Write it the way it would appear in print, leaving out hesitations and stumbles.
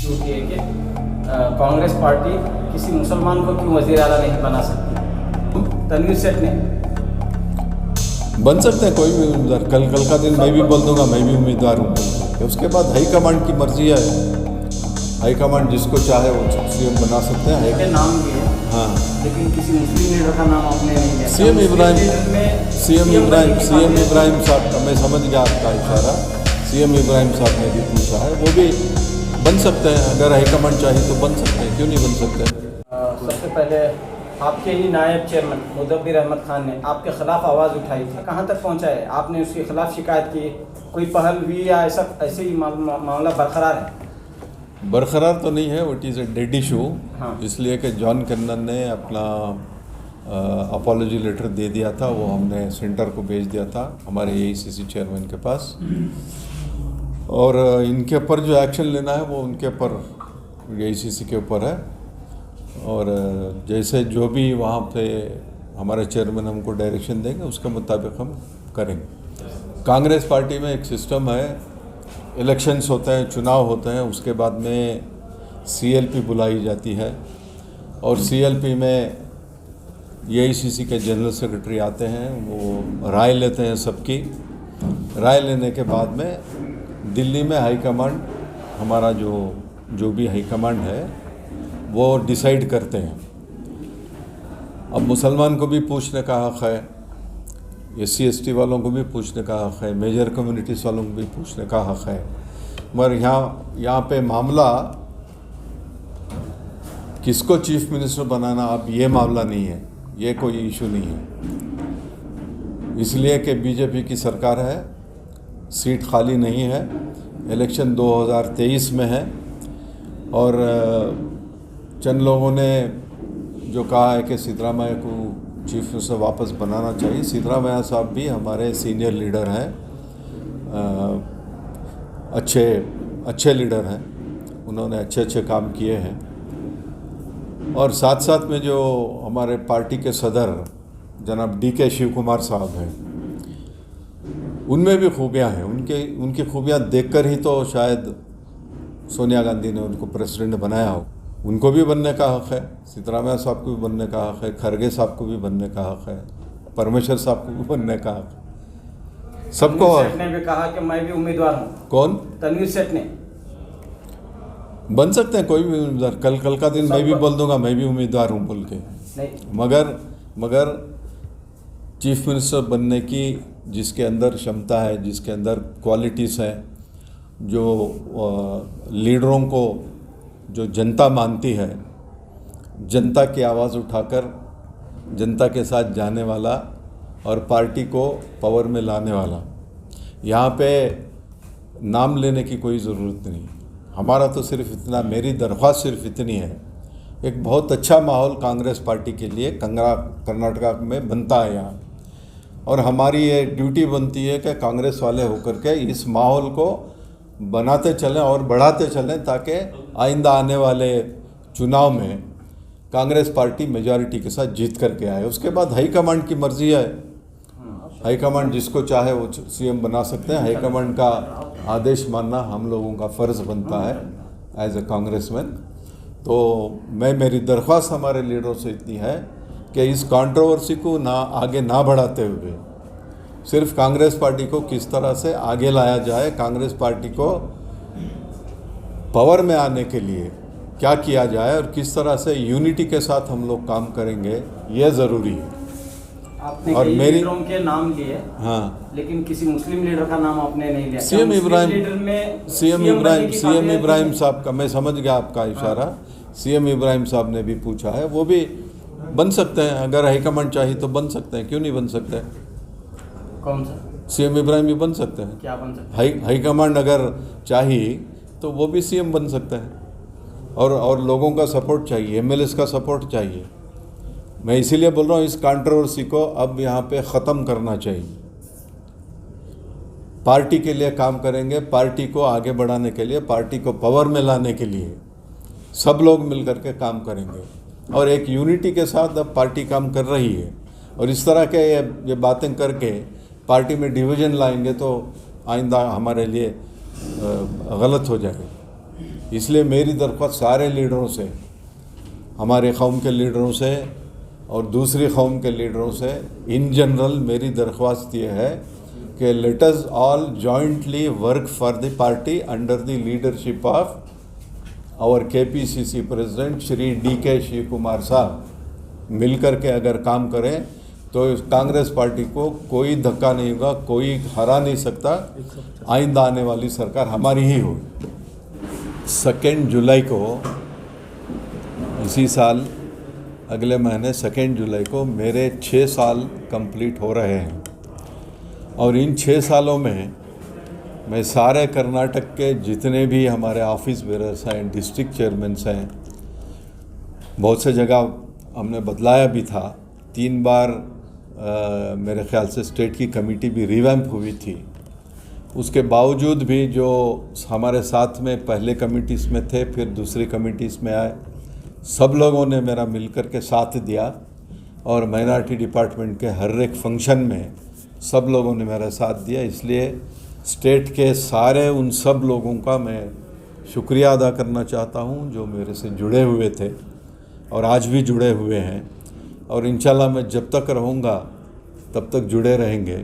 क्योंकि कि कांग्रेस पार्टी किसी मुसलमान को क्यों वज़ीर आला नहीं बना सकती? तनवीर सेठ ने बन सकते हैं कोई भी उम्मीदवार। कल का दिन मैं भी बोल दूंगा मैं भी उम्मीदवार हूँ। उसके बाद हाईकमांड की मर्जी है। हाईकमांड जिसको चाहे वो सीएम बना सकते हैं। के नाम लिए हाँ, लेकिन किसी मुस्लिम लीडर का नाम आपने नहीं लिया। सीएम मुस्लिम इब्राहिम साहब का, मैं समझ गया आपका इशारा। सीएम इब्राहिम साहब ने भी पूछा है, वो भी बन सकते हैं। अगर हाईकमांड चाहिए तो बन सकते हैं, क्यों नहीं बन सकते। सबसे पहले आपके ही नायब चेयरमैन मुदब्बिर अहमद खान ने आपके खिलाफ आवाज़ उठाई थी, कहाँ तक पहुँचा है? आपने उसके खिलाफ शिकायत की, कोई पहल हुई या ऐसे ही मामला बरकरार है? बरकरार तो नहीं है, it is a dead issue. हाँ। इसलिए कि जॉन कर्नन ने अपना अपॉलॉजी लेटर दे दिया था, वो हमने सेंटर को भेज दिया था हमारे एआईसीसी चेयरमैन के पास। और इनके ऊपर जो एक्शन लेना है वो उनके ऊपर, एआईसीसी के ऊपर है। और जैसे जो भी वहाँ पे हमारे चेयरमैन हमको डायरेक्शन देंगे उसके मुताबिक हम करेंगे। कांग्रेस पार्टी में एक सिस्टम है, इलेक्शंस होते हैं, चुनाव होते हैं, उसके बाद में सीएलपी बुलाई जाती है और सीएलपी में एआईसीसी के जनरल सेक्रेटरी आते हैं, वो राय लेते हैं सबकी। राय लेने के बाद में दिल्ली में हाईकमांड, हमारा जो भी हाईकमांड है वो डिसाइड करते हैं। अब मुसलमान को भी पूछने का हक़ है, SC/ST वालों को भी पूछने का हक़ है, मेजर कम्युनिटीज़ वालों को भी पूछने का हक़ है। मगर यहाँ पे मामला किसको चीफ मिनिस्टर बनाना, अब ये मामला नहीं है, ये कोई इशू नहीं है। इसलिए कि बीजेपी की सरकार है, सीट खाली नहीं है, इलेक्शन 2023 में है और चंद लोगों ने जो कहा है कि सिद्धरामैया को चीफ मिनिस्टर वापस बनाना चाहिए। सिद्धरामैया साहब भी हमारे सीनियर लीडर हैं, अच्छे लीडर हैं, उन्होंने अच्छे काम किए हैं। और साथ साथ में जो हमारे पार्टी के सदर जनाब DK शिव कुमार साहब हैं, उनमें भी खूबियाँ हैं। उनकी खूबियाँ देखकर ही तो शायद सोनिया गांधी ने उनको प्रेसिडेंट बनाया हो। उनको भी बनने का हक़ है, सिद्धरामैया साहब को भी बनने का हक़ है, खरगे साहब को भी बनने का हक़ है, परमेश्वर साहब को भी बनने का हक़ है, सबको। सेठ ने भी कहा कि मैं भी उम्मीदवार हूँ। कौन? तनवीर सेठ ने। बन सकते हैं कोई भी उम्मीदवार। कल का दिन मैं भी बोल दूंगा मैं भी उम्मीदवार हूँ बोल के। नहीं, मगर चीफ मिनिस्टर बनने की जिसके अंदर क्षमता है, जिसके अंदर क्वालिटीज़ हैं, जो लीडरों को जो जनता मानती है, जनता की आवाज़ उठाकर जनता के साथ जाने वाला और पार्टी को पावर में लाने वाला, यहाँ पे नाम लेने की कोई ज़रूरत नहीं। हमारा तो सिर्फ इतना, मेरी दरख्वास्त सिर्फ इतनी है, एक बहुत अच्छा माहौल कांग्रेस पार्टी के लिए कर्नाटका में बनता है यहाँ, और हमारी ये ड्यूटी बनती है कि कांग्रेस वाले होकर के इस माहौल को बनाते चलें और बढ़ाते चलें, ताकि आइंदा आने वाले चुनाव में कांग्रेस पार्टी मेजॉरिटी के साथ जीत करके आए। उसके बाद हाईकमांड की मर्जी है, हाईकमांड जिसको चाहे वो सीएम बना सकते हैं। हाईकमांड का आदेश मानना हम लोगों का फ़र्ज़ बनता है एज ए कांग्रेसमैन। तो मेरी दरख्वास्त हमारे लीडरों से इतनी है कि इस कंट्रोवर्सी को आगे ना बढ़ाते हुए सिर्फ कांग्रेस पार्टी को किस तरह से आगे लाया जाए, कांग्रेस पार्टी को पावर में आने के लिए क्या किया जाए और किस तरह से यूनिटी के साथ हम लोग काम करेंगे, यह ज़रूरी है। आपने और मेरी लीडरों के नाम लिए, हाँ, लेकिन किसी मुस्लिम लीडर का नाम आपने नहीं लिया। सीएम इब्राहिम साहब का, मैं समझ गया आपका इशारा। सीएम इब्राहिम साहब ने भी पूछा है, वो भी बन सकते हैं। अगर हाईकमांड चाहिए तो बन सकते हैं, क्यों नहीं बन सकते। कौन सा? सीएम इब्राहिम भी बन सकते हैं। क्या बन सकते हैं? हाईकमांड अगर चाहिए तो वो भी सीएम बन सकते हैं। और लोगों का सपोर्ट चाहिए, MLAs का सपोर्ट चाहिए। मैं इसीलिए बोल रहा हूँ, इस कंट्रोवर्सी को अब यहाँ पे ख़त्म करना चाहिए। पार्टी के लिए काम करेंगे, पार्टी को आगे बढ़ाने के लिए, पार्टी को पावर में लाने के लिए सब लोग मिलकर के काम करेंगे। और एक यूनिटी के साथ अब पार्टी काम कर रही है, और इस तरह के ये बातें करके पार्टी में डिवीज़न लाएंगे तो आइंदा हमारे लिए गलत हो जाएगा। इसलिए मेरी दरख्वास्त सारे लीडरों से, हमारे कौम के लीडरों से और दूसरी कौम के लीडरों से इन जनरल मेरी दरख्वास्त ये है कि let us all jointly work for the party under the leadership of our KPCC president Shri DK Shivakumar साहब। मिलकर के अगर काम करें तो कांग्रेस पार्टी को कोई धक्का नहीं होगा, कोई हरा नहीं सकता। आइंदा आने वाली सरकार हमारी ही होगी। 2 जुलाई को इसी साल अगले महीने 2 जुलाई को मेरे 6 साल कंप्लीट हो रहे हैं और इन 6 सालों में मैं सारे कर्नाटक के जितने भी हमारे ऑफिस बेरर्स हैं, डिस्ट्रिक्ट चेयरमैन्स हैं, बहुत से जगह हमने बदलाया भी था। 3 बार मेरे ख्याल से स्टेट की कमेटी भी रिवैम्प हुई थी। उसके बावजूद भी जो हमारे साथ में पहले कमिटीज़ में थे, फिर दूसरी कमिटीज़ में आए, सब लोगों ने मेरा मिलकर के साथ दिया और माइनॉरिटी डिपार्टमेंट के हर एक फंक्शन में सब लोगों ने मेरा साथ दिया। इसलिए स्टेट के सारे उन सब लोगों का मैं शुक्रिया अदा करना चाहता हूं जो मेरे से जुड़े हुए थे और आज भी जुड़े हुए हैं, और इंशाल्लाह मैं जब तक रहूँगा तब तक जुड़े रहेंगे।